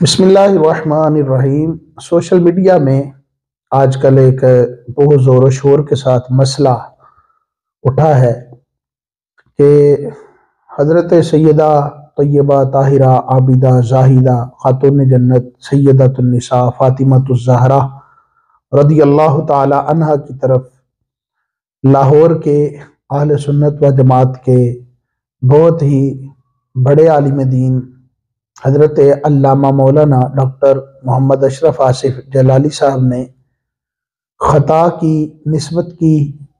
بسم اللہ الرحمن الرحیم۔ سوشل میڈیا میں آج کل ایک بہت زور و شور کے ساتھ مسئلہ اٹھا ہے کہ حضرت سیدہ طیبہ طاہرہ عابدہ زاہدہ خاتون جنت سیدۃ النساء فاطمۃ الزہرا رضی اللہ تعالی عنہا کی طرف لاہور کے اہل سنت و جماعت کے بہت ہی بڑے عالم دین حضرت علامہ مولانا ڈاکٹر محمد اشرف آصف جلالی صاحب نے خطا کی نسبت کی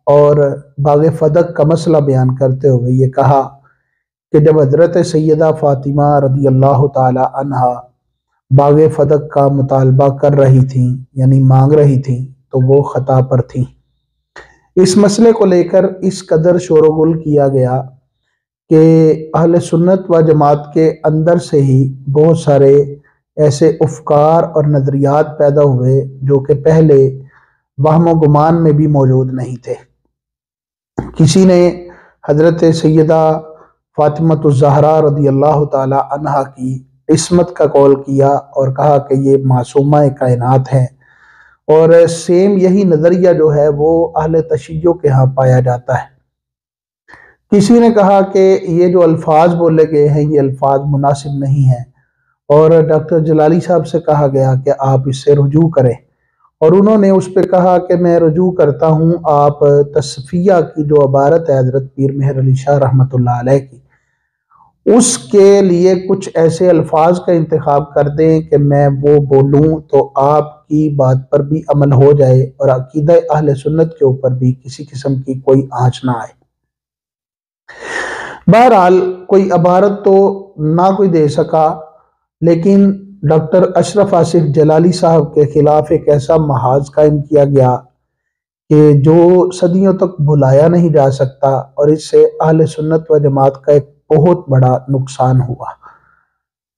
اور باغ فدق کا مسئلہ بیان کرتے ہوئے یہ کہا کہ جب حضرت سیدہ فاطمہ رضی اللہ تعالی عنہا باغ فدق کا مطالبہ کر رہی تھیں یعنی مانگ رہی تھیں تو وہ خطا پر تھیں۔ اس مسئلے کو لے کر اس قدر شور و غل کیا گیا کہ اہل سنت و جماعت کے اندر سے ہی بہت سارے ایسے افکار اور نظریات پیدا ہوئے جو کہ پہلے وہم و گمان میں بھی موجود نہیں تھے۔ کسی نے حضرت سیدہ فاطمۃ الزہرا رضی اللہ تعالی عنہا کی عصمت کا قول کیا اور کہا کہ یہ معصومہ کائنات ہیں، اور سیم یہی نظریہ جو ہے وہ اہل تشیع کے ہاں پایا جاتا ہے۔ کسی نے کہا کہ یہ جو الفاظ بولے گئے ہیں یہ الفاظ مناسب نہیں ہیں، اور ڈاکٹر جلالی صاحب سے کہا گیا کہ آپ اس سے رجوع کریں، اور انہوں نے اس پہ کہا کہ میں رجوع کرتا ہوں آپ تصفیہ کی جو عبارت ہے حضرت پیر مہر علی شاہ رحمۃ اللہ علیہ کی، اس کے لیے کچھ ایسے الفاظ کا انتخاب کر دیں کہ میں وہ بولوں تو آپ کی بات پر بھی عمل ہو جائے اور عقیدہ اہل سنت کے اوپر بھی کسی قسم کی کوئی آنچ نہ آئے۔ بہرحال کوئی عبارت تو نہ کوئی دے سکا، لیکن ڈاکٹر اشرف آصف جلالی صاحب کے خلاف ایک ایسا محاذ قائم کیا گیا کہ جو صدیوں تک بھلایا نہیں جا سکتا، اور اس سے اہل سنت و جماعت کا ایک بہت بڑا نقصان ہوا۔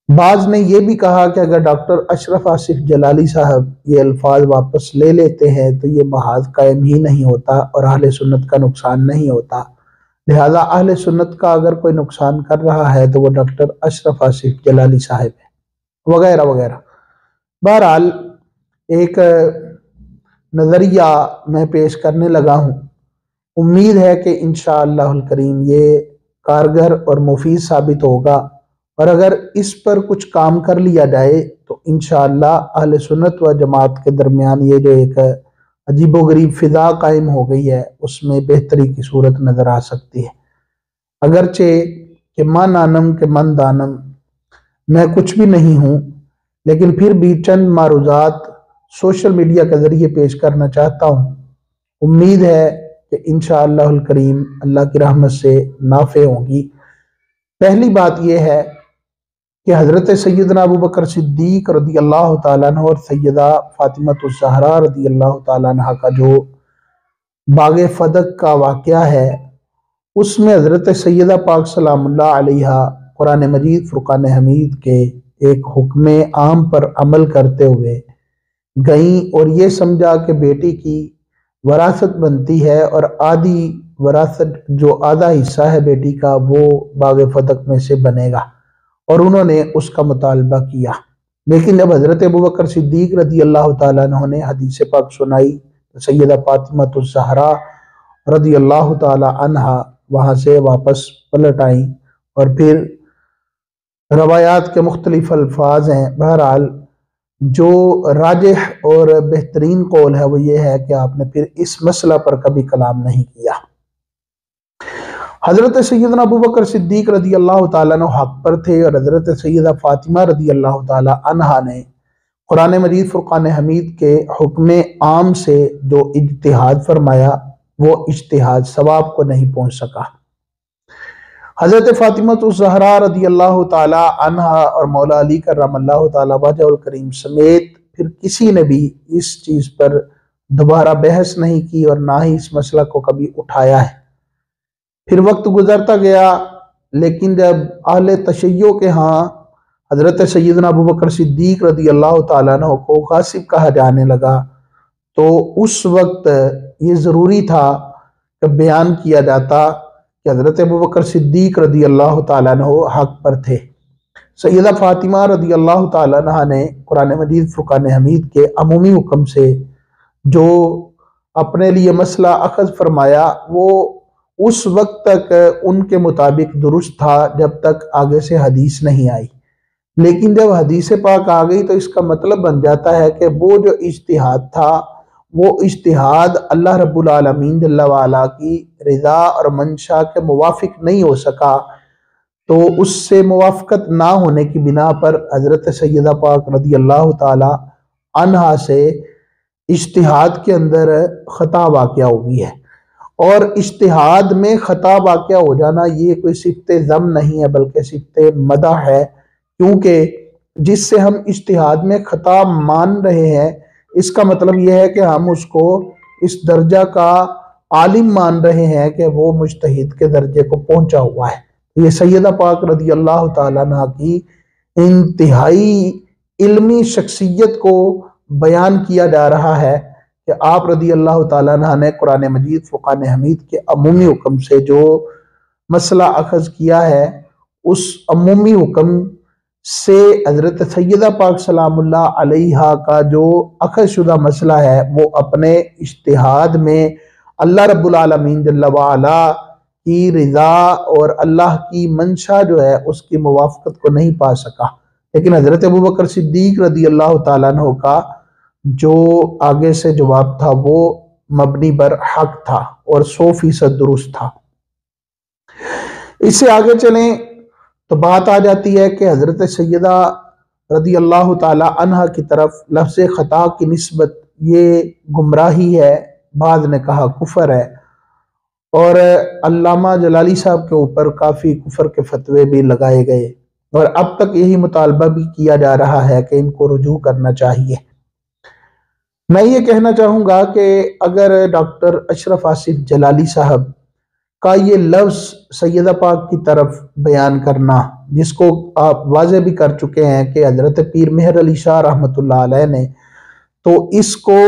بعض نے یہ بھی کہا کہ اگر ڈاکٹر اشرف آصف جلالی صاحب یہ الفاظ واپس لے لیتے ہیں تو یہ محاذ قائم ہی نہیں ہوتا اور اہل سنت کا نقصان نہیں ہوتا، لہذا اہل سنت کا اگر کوئی نقصان کر رہا ہے تو وہ ڈاکٹر اشرف آصف جلالی صاحب ہے، وغیرہ وغیرہ۔ بہرحال ایک نظریہ میں پیش کرنے لگا ہوں، امید ہے کہ انشاءاللہ الکریم یہ کارگر اور مفید ثابت ہوگا، اور اگر اس پر کچھ کام کر لیا جائے تو انشاءاللہ اہل سنت و جماعت کے درمیان یہ جو ایک عجیب و غریب فضا قائم ہو گئی ہے اس میں بہتری کی صورت نظر آ سکتی ہے۔ اگرچہ کہ من آنم کہ من دانم، میں کچھ بھی نہیں ہوں، لیکن پھر بھی چند معروضات سوشل میڈیا کے ذریعے پیش کرنا چاہتا ہوں۔ امید ہے کہ انشاءاللہ الکریم اللہ کی رحمت سے نافع ہوں گی۔ پہلی بات یہ ہے کہ حضرت سیدنا ابو بکر صدیق رضی اللہ تعالیٰ عنہ اور سیدہ فاطمۃ الزہرا رضی اللہ تعالیٰ عنہ کا جو باغ فدق کا واقعہ ہے، اس میں حضرت سیدہ پاک سلام اللہ علیہا قرآن مجید فرقان حمید کے ایک حکم عام پر عمل کرتے ہوئے گئیں، اور یہ سمجھا کہ بیٹی کی وراثت بنتی ہے اور آدھی وراثت جو آدھا حصہ ہے بیٹی کا وہ باغ فدق میں سے بنے گا، اور انہوں نے اس کا مطالبہ کیا۔ لیکن جب حضرت ابوبکر صدیق رضی اللہ تعالیٰ عنہ نے حدیث پاک سنائی تو سیدہ فاطمۃ الزہرا رضی اللہ تعالیٰ عنہا وہاں سے واپس پلٹ آئیں، اور پھر روایات کے مختلف الفاظ ہیں۔ بہرحال جو راجح اور بہترین قول ہے وہ یہ ہے کہ آپ نے پھر اس مسئلہ پر کبھی کلام نہیں کیا۔ حضرت سیدنا ابوبکر صدیق رضی اللہ تعالیٰ عنہ حق پر تھے، اور حضرت سیدہ فاطمہ رضی اللہ تعالیٰ عنہا نے قرآن مجید فرقان حمید کے حکم عام سے جو اجتہاد فرمایا وہ اجتہاد ثواب کو نہیں پہنچ سکا۔ حضرت فاطمۃ الزہرا رضی اللہ تعالیٰ عنہا اور مولا علی کرم اللہ تعالیٰ وجہ الکریم سمیت پھر کسی نے بھی اس چیز پر دوبارہ بحث نہیں کی اور نہ ہی اس مسئلہ کو کبھی اٹھایا ہے۔ پھر وقت گزرتا گیا، لیکن جب اہل تشیع کے ہاں حضرت سیدنا ابوبکر صدیق رضی اللہ تعالیٰ عنہ کو غاصب کہا جانے لگا تو اس وقت یہ ضروری تھا کہ بیان کیا جاتا کہ حضرت ابوبکر صدیق رضی اللہ تعالیٰ عنہ حق پر تھے۔ سیدہ فاطمہ رضی اللہ تعالیٰ عنہ نے قرآن مجید فرقان حمید کے عمومی حکم سے جو اپنے لیے مسئلہ اخذ فرمایا وہ اس وقت تک ان کے مطابق درست تھا جب تک آگے سے حدیث نہیں آئی، لیکن جب حدیث پاک آ گئی تو اس کا مطلب بن جاتا ہے کہ وہ جو اجتہاد تھا وہ اجتہاد اللہ رب العالمین جل وعلا کی رضا اور منشا کے موافق نہیں ہو سکا، تو اس سے موافقت نہ ہونے کی بنا پر حضرت سیدہ پاک رضی اللہ تعالی عنہا سے اجتہاد کے اندر خطا واقع ہوئی ہے۔ اور اجتہاد میں خطا واقع ہو جانا یہ کوئی صفت ذم نہیں ہے بلکہ صفت مدح ہے، کیونکہ جس سے ہم اجتہاد میں خطا مان رہے ہیں اس کا مطلب یہ ہے کہ ہم اس کو اس درجہ کا عالم مان رہے ہیں کہ وہ مجتہد کے درجے کو پہنچا ہوا ہے۔ یہ سیدہ پاک رضی اللہ تعالیٰ عنہ کی انتہائی علمی شخصیت کو بیان کیا جا رہا ہے کہ آپ رضی اللہ تعالیٰ عنہ نے قرآن مجید فرقان حمید کے عمومی حکم سے جو مسئلہ اخذ کیا ہے اس عمومی حکم سے حضرت سیدہ پاک سلام اللہ علیہا کا جو اخذ شدہ مسئلہ ہے وہ اپنے اجتہاد میں اللہ رب العالمین جل وعلا کی رضا اور اللہ کی منشا جو ہے اس کی موافقت کو نہیں پا سکا، لیکن حضرت ابوبکر صدیق رضی اللہ تعالیٰ عنہ کا جو آگے سے جواب تھا وہ مبنی بر حق تھا اور 100% درست تھا۔ اس سے آگے چلیں تو بات آ جاتی ہے کہ حضرت سیدہ رضی اللہ تعالی عنہ کی طرف لفظ خطا کی نسبت یہ گمراہی ہے، بعض نے کہا کفر ہے، اور علامہ جلالی صاحب کے اوپر کافی کفر کے فتوے بھی لگائے گئے، اور اب تک یہی مطالبہ بھی کیا جا رہا ہے کہ ان کو رجوع کرنا چاہیے۔ میں یہ کہنا چاہوں گا کہ اگر ڈاکٹر اشرف آصف جلالی صاحب کا یہ لفظ سیدہ پاک کی طرف بیان کرنا، جس کو آپ واضح بھی کر چکے ہیں کہ حضرت پیر مہر علی شاہ رحمۃ اللہ علیہ نے تو اس کو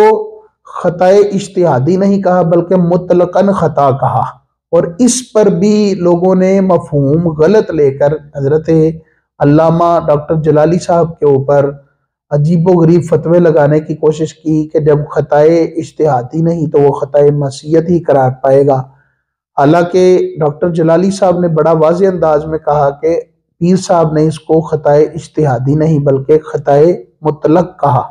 خطا اجتہادی نہیں کہا بلکہ مطلقاً خطا کہا، اور اس پر بھی لوگوں نے مفہوم غلط لے کر حضرت علامہ ڈاکٹر جلالی صاحب کے اوپر عجیب و غریب فتوے لگانے کی کوشش کی کہ جب خطا اجتہادی نہیں تو وہ خطا معصیت ہی قرار پائے گا، حالانکہ ڈاکٹر جلالی صاحب نے بڑا واضح انداز میں کہا کہ پیر صاحب نے اس کو خطا اجتہادی نہیں بلکہ خطا مطلق کہا،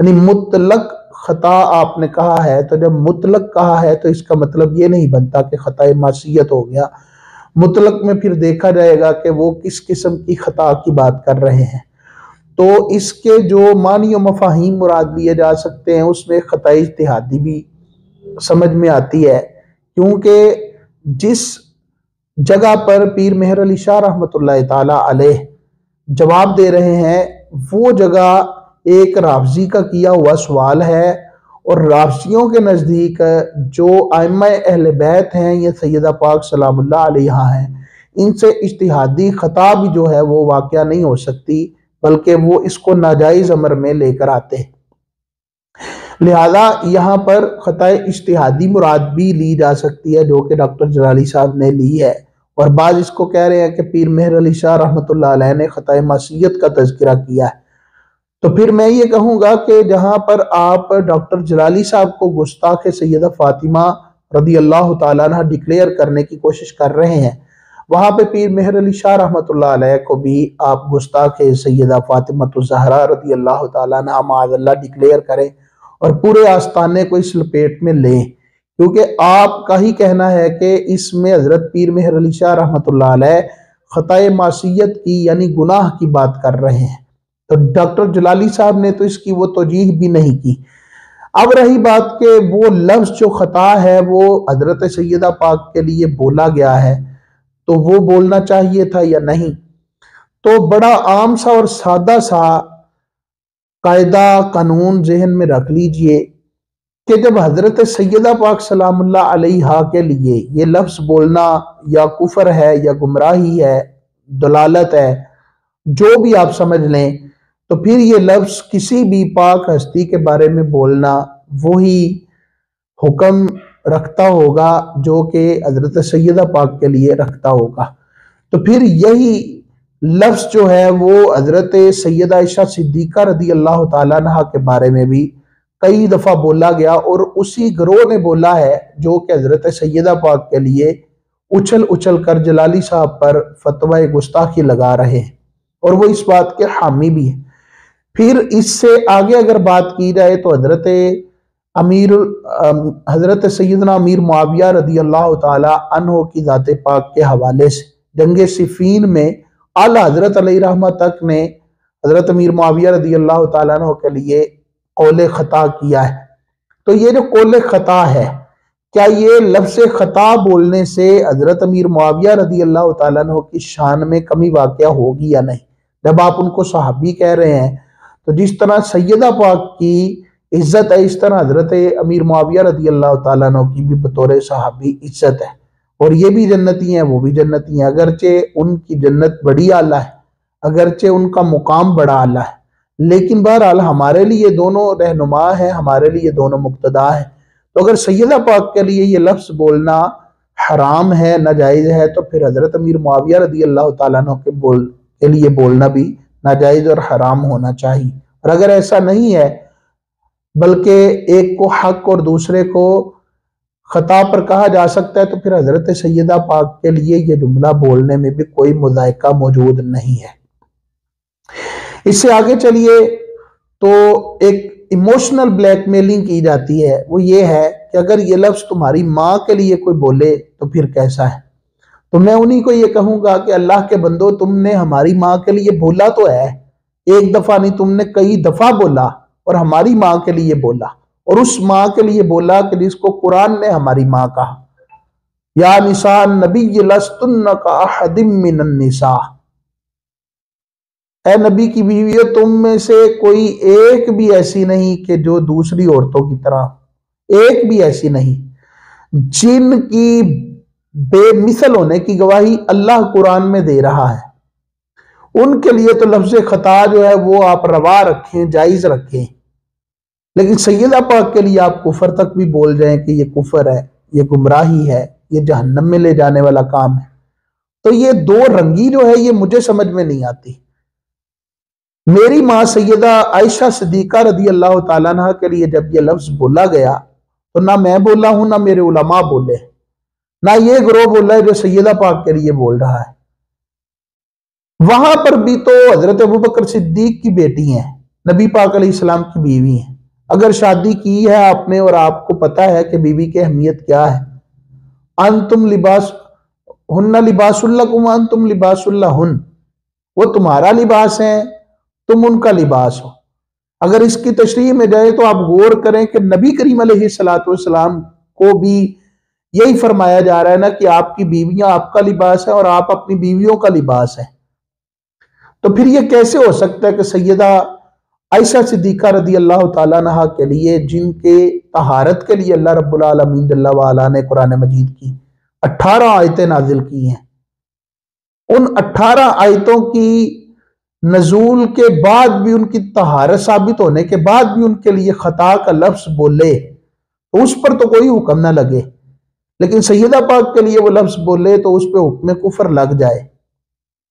یعنی مطلق خطا آپ نے کہا ہے، تو جب مطلق کہا ہے تو اس کا مطلب یہ نہیں بنتا کہ خطا معصیت ہو گیا، مطلق میں پھر دیکھا جائے گا کہ وہ کس قسم کی خطا کی بات کر رہے ہیں، تو اس کے جو معنی و مفاہیم مراد لیے جا سکتے ہیں اس میں خطا اجتہادی بھی سمجھ میں آتی ہے، کیونکہ جس جگہ پر پیر مہر علی شاہ رحمۃ اللہ تعالی علیہ جواب دے رہے ہیں وہ جگہ ایک رافضی کا کیا ہوا سوال ہے، اور رافضیوں کے نزدیک جو ائمہ اہل بیت ہیں یہ سیدہ پاک سلام اللہ علیہا ہیں، ان سے اجتہادی خطا بھی جو ہے وہ واقعہ نہیں ہو سکتی بلکہ وہ اس کو ناجائز امر میں لے کر آتے ہیں، لہذا یہاں پر خطا اجتہادی مراد بھی لی جا سکتی ہے جو کہ ڈاکٹر جلالی صاحب نے لی ہے، اور بعض اس کو کہہ رہے ہیں کہ پیر مہر علی شاہ رحمۃ اللہ علیہ نے خطا معصیت کا تذکرہ کیا ہے۔ تو پھر میں یہ کہوں گا کہ جہاں پر آپ ڈاکٹر جلالی صاحب کو گستاخ سیدہ فاطمہ رضی اللہ تعالیٰ عنہ ڈکلیئر کرنے کی کوشش کر رہے ہیں، وہاں پہ پیر مہر علی شاہ رحمۃ اللہ علیہ کو بھی آپ گستاخ سیدہ فاطمہ الزہرا رضی اللہ تعالیٰ عنہ معاذ اللہ ڈکلیئر کریں اور پورے آستانے کو اس لپیٹ میں لیں، کیونکہ آپ کا ہی کہنا ہے کہ اس میں حضرت پیر مہر علی شاہ رحمۃ اللہ علیہ خطا معصیت کی یعنی گناہ کی بات کر رہے ہیں، تو ڈاکٹر جلالی صاحب نے تو اس کی وہ توجیح بھی نہیں کی۔ اب رہی بات کہ وہ لفظ جو خطا ہے وہ حضرت سیدہ پاک کے لیے بولا گیا ہے تو وہ بولنا چاہیے تھا یا نہیں، تو بڑا عام سا اور سادہ سا قاعدہ قانون ذہن میں رکھ لیجئے کہ جب حضرت سیدہ پاک سلام اللہ علیہا کے لیے یہ لفظ بولنا یا کفر ہے یا گمراہی ہے، دلالت ہے، جو بھی آپ سمجھ لیں، تو پھر یہ لفظ کسی بھی پاک ہستی کے بارے میں بولنا وہی حکم رکھتا ہوگا جو کہ حضرت سیدہ پاک کے لیے رکھتا ہوگا، تو پھر یہی لفظ جو ہے وہ حضرت سیدہ عائشہ صدیقہ رضی اللہ تعالیٰ عنہ کے بارے میں بھی کئی دفعہ بولا گیا، اور اسی گروہ نے بولا ہے جو کہ حضرت سیدہ پاک کے لیے اچھل اچھل کر جلالی صاحب پر فتوی گستاخی لگا رہے ہیں، اور وہ اس بات کے حامی بھی ہیں۔ پھر اس سے آگے اگر بات کی جائے تو حضرت سیدنا امیر معاویہ رضی اللہ تعالی عنہ کی ذات پاک کے حوالے سے جنگ صفین میں اعلی حضرت علیہ رحمہ تک نے حضرت امیر معاویہ رضی اللہ تعالیٰ عنہ کے لیے قول خطا کیا ہے۔ تو یہ جو قول خطا ہے، کیا یہ لفظ خطا بولنے سے حضرت امیر معاویہ رضی اللہ تعالیٰ عنہ کی شان میں کمی واقع ہوگی یا نہیں؟ جب آپ ان کو صحابی کہہ رہے ہیں تو جس طرح سیدہ پاک کی عزت ہے، اس طرح حضرت امیر معاویہ رضی اللہ تعالیٰ عنہ کی بھی بطور صحابی عزت ہے، اور یہ بھی جنتی ہیں وہ بھی جنتی ہیں، اگرچہ ان کی جنت بڑی اعلیٰ ہے، اگرچہ ان کا مقام بڑا اعلیٰ ہے، لیکن بہرحال ہمارے لیے دونوں رہنما ہیں، ہمارے لیے دونوں مقتدا ہیں۔ تو اگر سیدہ پاک کے لیے یہ لفظ بولنا حرام ہے، ناجائز ہے، تو پھر حضرت امیر معاویہ رضی اللہ تعالیٰ عنہ کے لیے بولنا بھی ناجائز اور حرام ہونا چاہیے۔ اور اگر ایسا نہیں ہے، بلکہ ایک کو حق اور دوسرے کو خطا پر کہا جا سکتا ہے، تو پھر حضرت سیدہ پاک کے لیے یہ جملہ بولنے میں بھی کوئی مذائقہ موجود نہیں ہے۔ اس سے آگے چلیے تو ایک ایموشنل بلیک میلنگ کی جاتی ہے، وہ یہ ہے کہ اگر یہ لفظ تمہاری ماں کے لیے کوئی بولے تو پھر کیسا ہے؟ تو میں انہی کو یہ کہوں گا کہ اللہ کے بندو، تم نے ہماری ماں کے لیے بولا تو ہے، ایک دفعہ نہیں، تم نے کئی دفعہ بولا، اور ہماری ماں کے لیے بولا، اور اس ماں کے لیے بولا کہ جس کو قرآن نے ہماری ماں کہا، یا نساء النبی لستن کاحد من النساء، اے نبی کی بیویوں، تم میں سے کوئی ایک بھی ایسی نہیں کہ جو دوسری عورتوں کی طرح، ایک بھی ایسی نہیں، جن کی بے مثل ہونے کی گواہی اللہ قرآن میں دے رہا ہے۔ ان کے لیے تو لفظ خطا جو ہے وہ آپ روا رکھیں، جائز رکھیں، لیکن سیدہ پاک کے لیے آپ کفر تک بھی بول جائیں کہ یہ کفر ہے، یہ گمراہی ہے، یہ جہنم میں لے جانے والا کام ہے۔ تو یہ دو رنگی جو ہے یہ مجھے سمجھ میں نہیں آتی۔ میری ماں سیدہ عائشہ صدیقہ رضی اللہ تعالیٰ عنہ کے لیے جب یہ لفظ بولا گیا تو نہ میں بولا ہوں، نہ میرے علماء بولے، نہ یہ گروہ بولا ہے جو سیدہ پاک کے لیے بول رہا ہے۔ وہاں پر بھی تو حضرت ابوبکر صدیق کی بیٹی ہیں، نبی پاک علیہ السلام کی بیوی ہیں۔ اگر شادی کی ہے آپ نے اور آپ کو پتا ہے کہ بیوی کی اہمیت کیا ہے، انتم لباس ہن لباس لکم وانتم لباس لہن، وہ تمہارا لباس ہے، تم ان کا لباس ہو۔ اگر اس کی تشریح میں جائے تو آپ غور کریں کہ نبی کریم علیہ السلام کو بھی یہی فرمایا جا رہا ہے نا کہ آپ کی بیویاں آپ کا لباس ہے اور آپ اپنی بیویوں کا لباس ہے۔ تو پھر یہ کیسے ہو سکتا ہے کہ سیدہ عائشہ صدیقہ رضی اللہ تعالیٰ عنہ کے لیے، جن کے طہارت کے لیے اللہ رب العالمین جل وعلا نے قرآن مجید کی 18 آیتیں نازل کی ہیں، ان 18 آیتوں کی نزول کے بعد بھی، ان کی طہارت ثابت ہونے کے بعد بھی ان کے لیے خطا کا لفظ بولے تو اس پر تو کوئی حکم نہ لگے، لیکن سیدہ پاک کے لیے وہ لفظ بولے تو اس پہ حکم کفر لگ جائے۔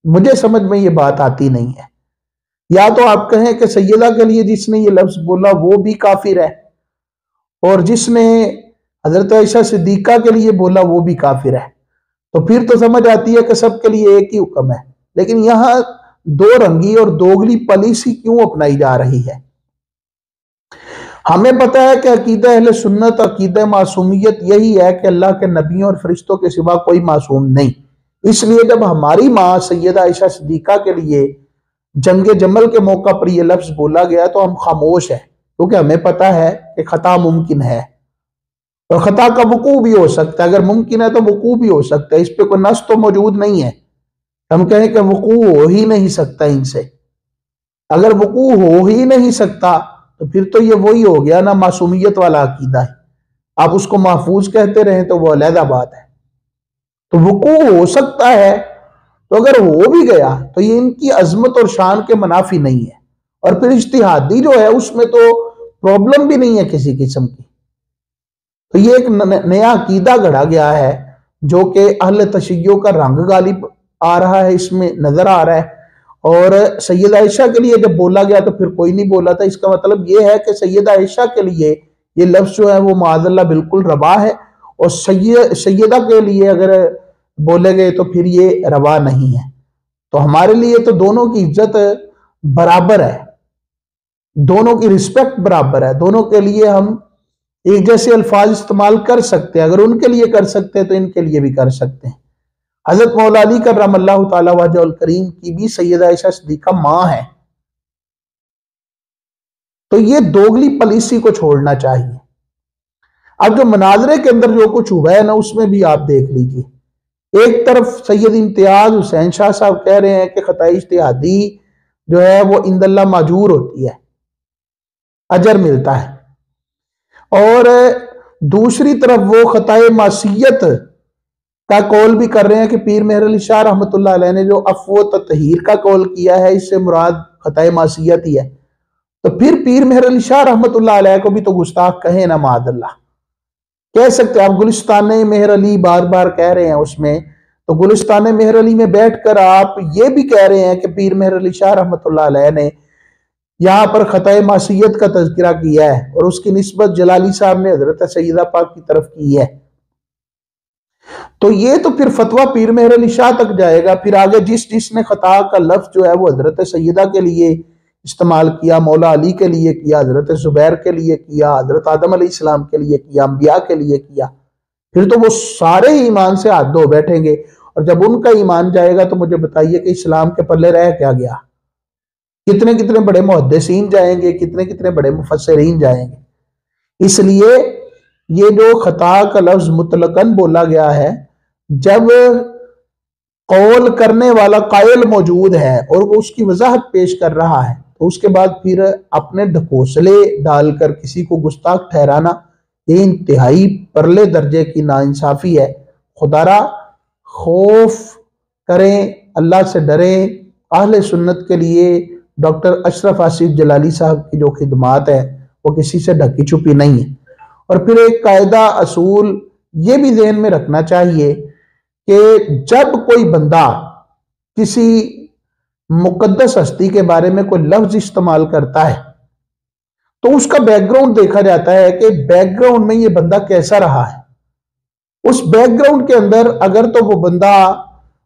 مجھے سمجھ میں یہ بات آتی نہیں ہے۔ یا تو آپ کہیں کہ سیدہ کے لیے جس نے یہ لفظ بولا وہ بھی کافر ہے، اور جس نے حضرت عائشہ صدیقہ کے لیے بولا وہ بھی کافر ہے، تو پھر تو سمجھ آتی ہے کہ سب کے لیے ایک ہی حکم ہے۔ لیکن یہاں دو رنگی اور دوگلی پالیسی کیوں اپنائی جا رہی ہے؟ ہمیں پتہ ہے کہ عقیدہ اہل سنت، عقیدہ معصومیت یہی ہے کہ اللہ کے نبیوں اور فرشتوں کے سوا کوئی معصوم نہیں۔ اس لیے جب ہماری ماں سیدہ عائشہ صدیقہ کے لیے جنگ جمل کے موقع پر یہ لفظ بولا گیا تو ہم خاموش ہیں، کیونکہ ہمیں پتہ ہے کہ خطا ممکن ہے، اور خطا کا وقوع بھی ہو سکتا ہے۔ اگر ممکن ہے تو وقوع بھی ہو سکتا ہے، اس پہ کوئی نص تو موجود نہیں ہے ہم کہیں کہ وقوع ہو ہی نہیں سکتا ان سے۔ اگر وقوع ہو ہی نہیں سکتا تو پھر تو یہ وہی ہو گیا نا معصومیت والا عقیدہ ہے، آپ اس کو محفوظ کہتے رہیں تو وہ علیحدہ بات ہے۔ تو وقوع ہو سکتا ہے، تو اگر ہو بھی گیا تو یہ ان کی عظمت اور شان کے منافی نہیں ہے، اور پھر اجتہادی جو ہے اس میں تو پرابلم بھی نہیں ہے کسی قسم کی۔ تو یہ ایک نیا عقیدہ گھڑا گیا ہے جو کہ اہل تشیع کا رنگ غالب آ رہا ہے، اس میں نظر آ رہا ہے، اور سیدہ عائشہ کے لیے جب بولا گیا تو پھر کوئی نہیں بولا تھا. اس کا مطلب یہ ہے کہ سیدہ عائشہ کے لیے یہ لفظ جو ہے وہ معاذ اللہ بالکل روا ہے، اور سیدہ کے لیے اگر بولے گئے تو پھر یہ روا نہیں ہے. تو ہمارے لیے تو دونوں کی عزت برابر ہے، دونوں کی رسپیکٹ برابر ہے، دونوں کے لیے ہم ایک جیسے الفاظ استعمال کر سکتے ہیں. اگر ان کے لیے کر سکتے ہیں تو ان کے لیے بھی کر سکتے ہیں. حضرت مولا علی کرم اللہ تعالی وجہ الکریم کی بھی سیدہ عائشہ صدیقہ ماں ہے. تو یہ دوگلی پالیسی کو چھوڑنا چاہیے. اب جو مناظرے کے اندر جو کچھ ہوا ہے نا، اس میں بھی آپ دیکھ لیجئے. ایک طرف سید امتیاز حسین شاہ صاحب کہہ رہے ہیں کہ خطا اجتہادی جو ہے وہ عند اللہ ماجور ہوتی ہے، اجر ملتا ہے، اور دوسری طرف وہ خطا معصیت کا قول بھی کر رہے ہیں کہ پیر مہر علی شاہ رحمۃ اللہ علیہ نے جو عفو و تطہیر کا قول کیا ہے، اس سے مراد خطا معصیت ہی ہے. تو پھر پیر مہر علی شاہ رحمۃ اللہ علیہ کو بھی تو گستاخ کہیں نا معاذ اللہ. کہہ سکتے ہیں آپ گلستان مہر علی بار بار کہہ رہے ہیں اس میں، تو گلستان مہر علی میں بیٹھ کر آپ یہ بھی کہہ رہے ہیں کہ پیر مہر علی شاہ رحمۃ اللہ علیہ نے یہاں پر خطا معصیت کا تذکرہ کیا ہے، اور اس کی نسبت جلالی صاحب نے حضرت سیدہ پاک کی طرف کی ہے. تو یہ تو پھر فتویٰ پیر مہر علی شاہ تک جائے گا. پھر آگے جس نے خطا کا لفظ جو ہے وہ حضرت سیدہ کے لیے استعمال کیا، مولا علی کے لیے کیا، حضرت زبیر کے لیے کیا، حضرت آدم علیہ السلام کے لیے کیا، انبیاء کے لیے کیا، پھر تو وہ سارے ہی ایمان سے ہاتھ دھو بیٹھیں گے. اور جب ان کا ایمان جائے گا تو مجھے بتائیے کہ اسلام کے پلے رہ کیا گیا؟ کتنے کتنے بڑے محدثین جائیں گے، کتنے کتنے بڑے مفسرین جائیں گے. اس لیے یہ جو خطا کا لفظ مطلقاً بولا گیا ہے، جب قول کرنے والا قائل موجود ہے اور وہ اس کی وضاحت پیش کر رہا ہے، تو اس کے بعد پھر اپنے ڈھکوسلے ڈال کر کسی کو گستاخ ٹھہرانا یہ انتہائی پرلے درجے کی ناانصافی ہے. خدا را خوف کریں، اللہ سے ڈریں. اہل سنت کے لیے ڈاکٹر اشرف آصف جلالی صاحب کی جو خدمات ہیں وہ کسی سے ڈھکی چھپی نہیں ہے. اور پھر ایک قاعدہ اصول یہ بھی ذہن میں رکھنا چاہیے کہ جب کوئی بندہ کسی مقدس ہستی کے بارے میں کوئی لفظ استعمال کرتا ہے تو اس کا بیک گراؤنڈ دیکھا جاتا ہے کہ بیک گراؤنڈ میں یہ بندہ کیسا رہا ہے. اس بیک گراؤنڈ کے اندر اگر تو وہ بندہ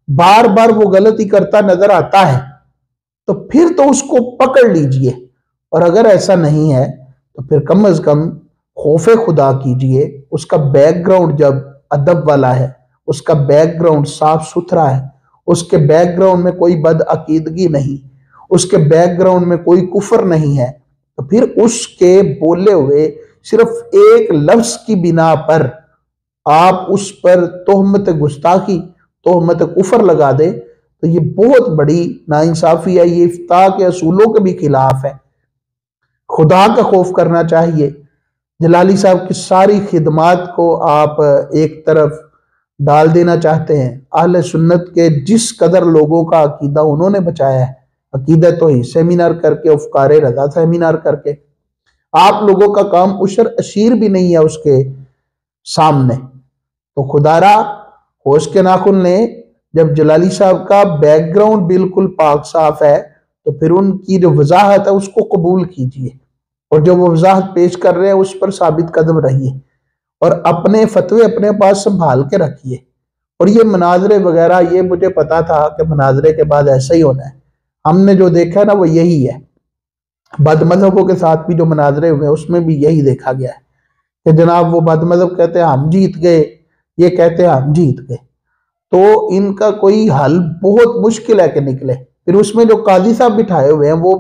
بار بار وہ غلطی کرتا نظر آتا ہے تو پھر تو اس کو پکڑ لیجئے، اور اگر ایسا نہیں ہے تو پھر کم از کم خوف خدا کیجئے. اس کا بیک گراؤنڈ جب ادب والا ہے، اس کا بیک گراؤنڈ صاف ستھرا ہے، اس کے بیک گراؤنڈ میں کوئی بد عقیدگی نہیں، اس کے بیک گراؤنڈ میں کوئی کفر نہیں ہے، تو پھر اس کے بولے ہوئے صرف ایک لفظ کی بنا پر آپ اس پر تہمت گستاخی، تہمت کفر لگا دے تو یہ بہت بڑی ناانصافی ہے. یہ افتاء کے اصولوں کے بھی خلاف ہے. خدا کا خوف کرنا چاہیے. جلالی صاحب کی ساری خدمات کو آپ ایک طرف ڈال دینا چاہتے ہیں. اہل سنت کے جس قدر لوگوں کا عقیدہ انہوں نے بچایا ہے، عقیدہ تو ہی سیمینار کر کے، افکار رضا سیمینار کر کے، آپ لوگوں کا کام عشر اشیر بھی نہیں ہے اس کے سامنے. تو خدا را ہوش کے ناخن نے جب جلالی صاحب کا بیک گراؤنڈ بالکل پاک صاف ہے تو پھر ان کی جو وضاحت ہے اس کو قبول کیجئے، اور جو وہ وضاحت پیش کر رہے ہیں اس پر ثابت قدم رہیے، اور اپنے فتوے اپنے پاس سنبھال کے رکھیے. اور یہ مناظرے وغیرہ، یہ مجھے پتا تھا کہ مناظرے کے بعد ایسا ہی ہونا ہے. ہم نے جو دیکھا نا وہ یہی ہے. بد مذہبوں کے ساتھ بھی جو مناظرے ہوئے اس میں بھی یہی دیکھا گیا ہے کہ جناب وہ بد مذہب کہتے ہیں ہم جیت گئے، یہ کہتے ہیں ہم جیت گئے. تو ان کا کوئی حل بہت مشکل ہے کہ نکلے. پھر اس میں جو قاضی صاحب بٹھائے ہوئے ہیں وہ